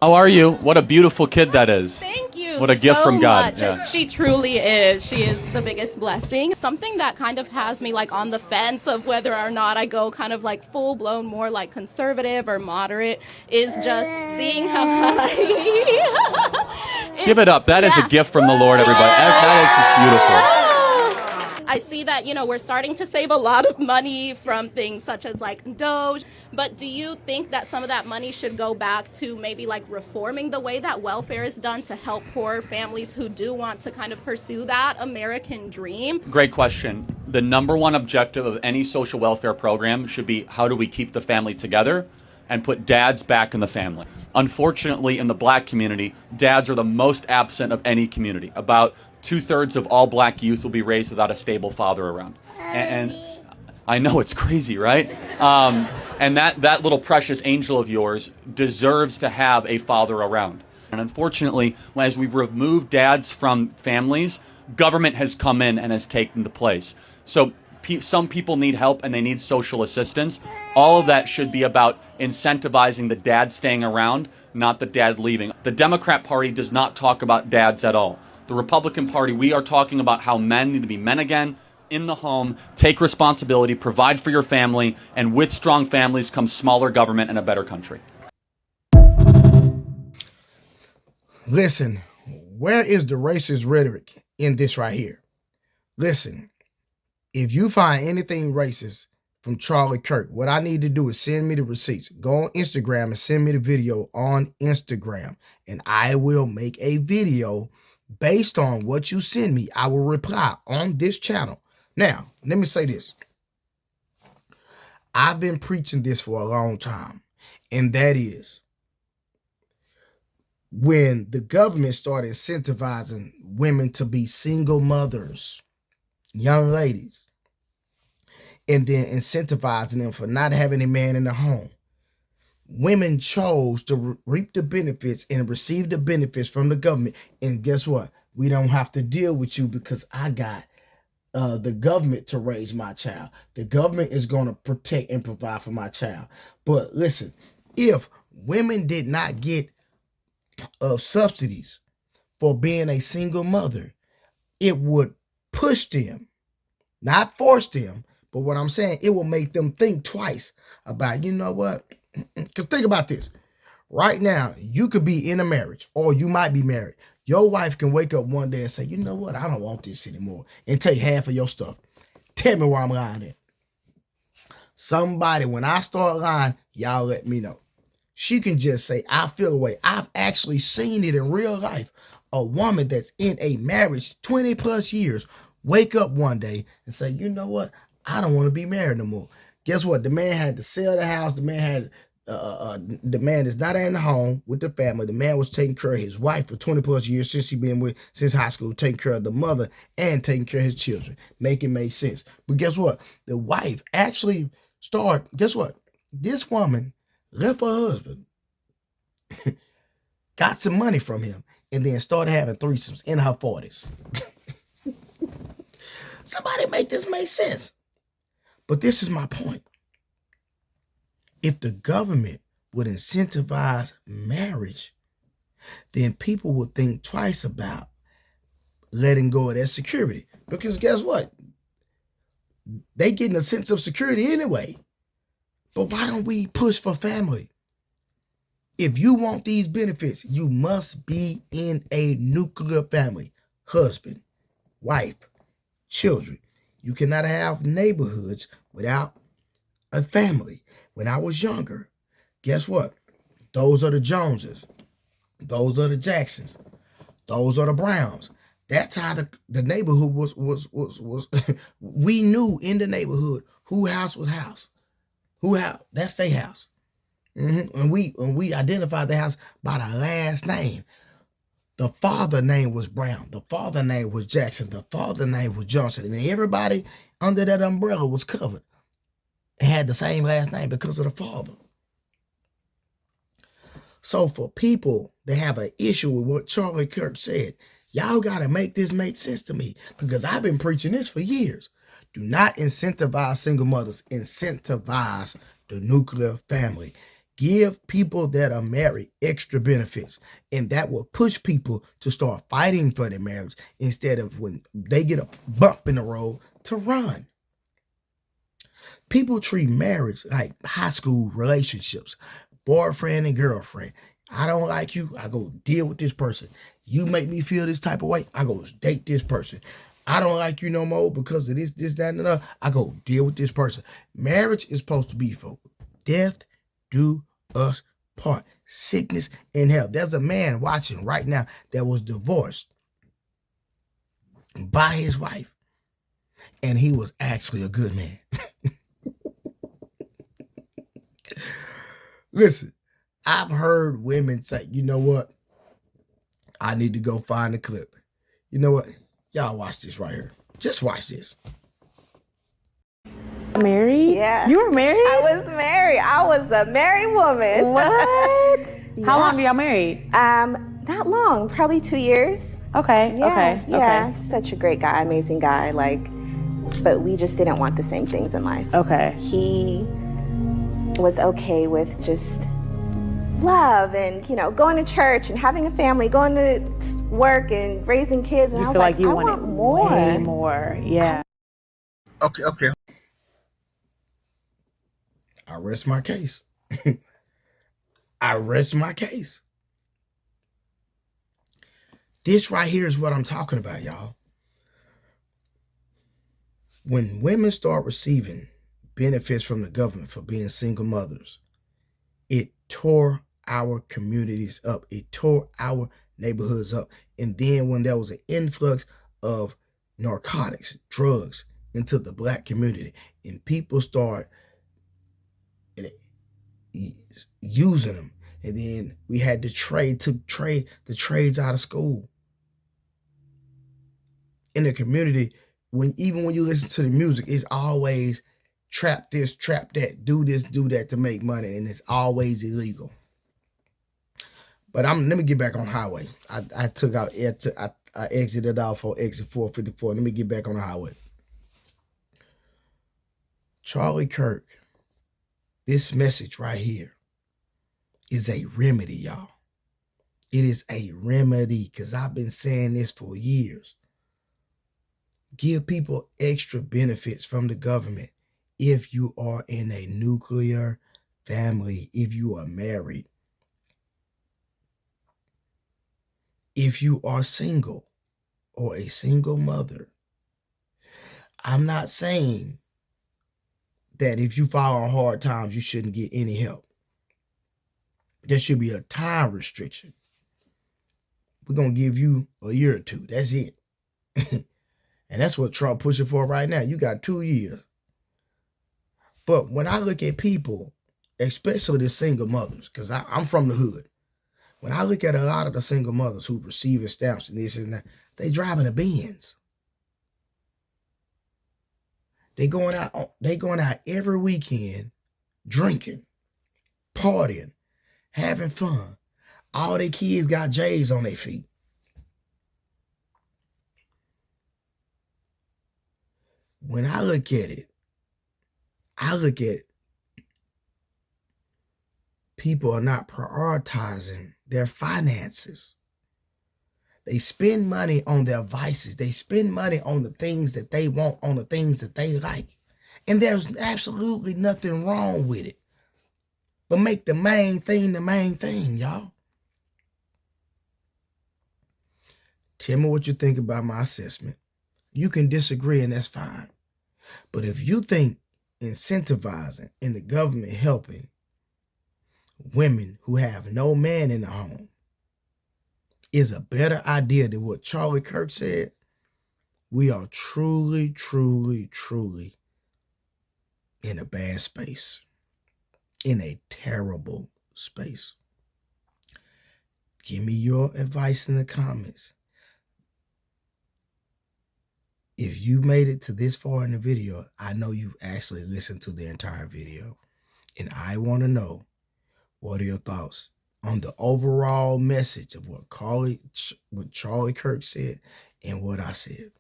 How are you? What a beautiful kid that is. Thank you What a gift so from God. much. Yeah. She truly is. She is the biggest blessing. Something that kind of has me like on the fence of whether or not I go kind of like full blown more like conservative or moderate is just seeing how Give it up. That is a yeah. gift from the Lord, everybody. That is just beautiful. I see that, we're starting to save a lot of money from things such as like Doge. But do you think that some of that money should go back to maybe like reforming the way that welfare is done to help poor families who do want to kind of pursue that American dream? Great question. The number one objective of any social welfare program should be how do we keep the family together and put dads back in the family. Unfortunately, in the black community, dads are the most absent of any community. About 2/3 of all black youth will be raised without a stable father around. And I know it's crazy, right? And that little precious angel of yours deserves to have a father around. And unfortunately, as we've removed dads from families, government has come in and has taken the place. So some people need help and they need social assistance. All of that should be about incentivizing the dad staying around, not the dad leaving. The Democrat Party does not talk about dads at all. The Republican Party, we are talking about how men need to be men again, in the home, take responsibility, provide for your family, and with strong families comes smaller government and a better country. Listen, where is the racist rhetoric in this right here? Listen, if you find anything racist from Charlie Kirk, what I need to do is send me the receipts. Go on Instagram and send me the video on Instagram, and I will make a video based on what you send me. I will reply on this channel. Now, let me say this. I've been preaching this for a long time, and that is when the government started incentivizing women to be single mothers, young ladies, and then incentivizing them for not having a man in the home. Women chose to reap the benefits and receive the benefits from the government. And guess what? We don't have to deal with you because I got the government to raise my child. The government is going to protect and provide for my child. But listen, if women did not get subsidies for being a single mother, it would push them, not force them, but what I'm saying, it will make them think twice about, you know what? Because think about this. Right now, you could be in a marriage or you might be married. Your wife can wake up one day and say, you know what? I don't want this anymore, and take half of your stuff. Tell me where I'm lying at. Somebody, when I start lying, y'all let me know. She can just say, I feel away. I've actually seen it in real life. A woman that's in a marriage 20 plus years wake up one day and say, you know what? I don't want to be married no more. Guess what? The man had to sell the house. The man had the man is not in the home with the family. The man was taking care of his wife for 20 plus years since high school, taking care of the mother and taking care of his children. Make it make sense. But guess what? The wife actually guess what? This woman left her husband, got some money from him, and then started having threesomes in her 40s. Somebody make this make sense. But this is my point. If the government would incentivize marriage, then people would think twice about letting go of that security. Because guess what? They getting a sense of security anyway. But why don't we push for family? If you want these benefits, you must be in a nuclear family. Husband, wife, children. You cannot have neighborhoods without a family. When I was younger, guess what? Those are the Joneses. Those are the Jacksons. Those are the Browns. That's how the neighborhood was. We knew in the neighborhood who house was house. Who house? That's their house. And we identified the house by the last name. The father name was Brown. The father name was Jackson. The father name was Johnson. And everybody under that umbrella was covered and had the same last name because of the father. So for people that have an issue with what Charlie Kirk said, y'all got to make this make sense to me, because I've been preaching this for years. Do not incentivize single mothers. Incentivize the nuclear family. Give people that are married extra benefits, and that will push people to start fighting for their marriage instead of when they get a bump in the road to run. People treat marriage like high school relationships, boyfriend and girlfriend. I don't like you, I go deal with this person. You make me feel this type of way, I go date this person. I don't like you no more because of this, that, and another. I go deal with this person. Marriage is supposed to be for death do us part, sickness and health. There's a man watching right now that was divorced by his wife, and he was actually a good man. Listen, I've heard women say, you know what? I need to go find a clip. You know what? Y'all watch this right here. Just watch this. Married? Yeah. You were married? I was married. I was a married woman. What? Yeah. How long are y'all married? Not long, probably 2 years. Okay, Yeah, okay. such a great guy, amazing guy, but we just didn't want the same things in life. Okay. He was okay with just love and, going to church and having a family, going to work and raising kids. And You I was feel like you I wanted want more. way more. Yeah. Okay. I rest my case. I rest my case. This right here is what I'm talking about, y'all. When women start receiving benefits from the government for being single mothers, it tore our communities up. It tore our neighborhoods up. And then when there was an influx of narcotics, drugs into the Black community, and people start using them, and then we had the trades out of school. In the community, even when you listen to the music, it's always trap this, trap that, do this, do that to make money, and it's always illegal. But let me get back on highway. I exited off on exit 454. Let me get back on the highway. Charlie Kirk, this message right here is a remedy, y'all. It is a remedy, because I've been saying this for years. Give people extra benefits from the government if you are in a nuclear family, if you are married, if you are single or a single mother. I'm not saying that if you fall on hard times, you shouldn't get any help. There should be a time restriction. We're going to give you a year or two. That's it. And that's what Trump pushing for right now. You got 2 years. But when I look at people, especially the single mothers, because I'm from the hood, when I look at a lot of the single mothers who receiving stamps and this and that, they driving a Benz. They going out every weekend, drinking, partying, having fun. All their kids got J's on their feet. When I look at it, people are not prioritizing their finances. They spend money on their vices. They spend money on the things that they want, on the things that they like. And there's absolutely nothing wrong with it. But make the main thing, y'all. Tell me what you think about my assessment. You can disagree, and that's fine. But if you think incentivizing and the government helping women who have no man in the home is a better idea than what Charlie Kirk said, we are truly in a bad space, in a terrible space. Give me your advice in the comments. If you made it to this far in the video, I know you actually listened to the entire video. And I want to know, what are your thoughts on the overall message of what Charlie Kirk said and what I said?